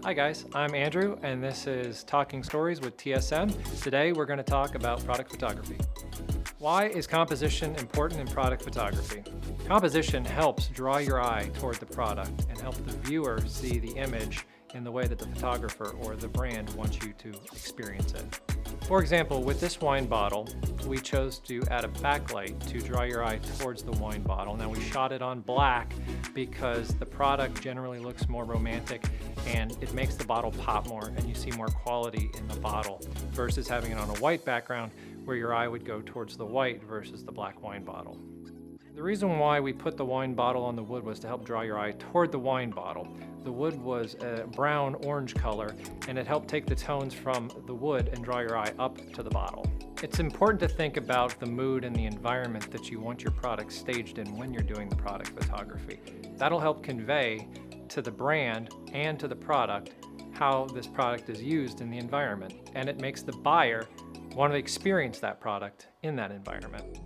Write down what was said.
Hi guys, I'm Andrew and this is Talking Stories with TSM. Today we're going to talk about product photography. Why is composition important in product photography? Composition helps draw your eye toward the product and help the viewer see the image in the way that the photographer or the brand wants you to experience it. For example, with this wine bottle, we chose to add a backlight to draw your eye towards the wine bottle. Now we shot it on black because the product generally looks more romantic and it makes the bottle pop more and you see more quality in the bottle versus having it on a white background where your eye would go towards the white versus the black wine bottle. The reason why we put the wine bottle on the wood was to help draw your eye toward the wine bottle. The wood was a brown orange color and it helped take the tones from the wood and draw your eye up to the bottle. It's important to think about the mood and the environment that you want your product staged in when you're doing the product photography. That'll help convey to the brand and to the product how this product is used in the environment, and it makes the buyer want to experience that product in that environment.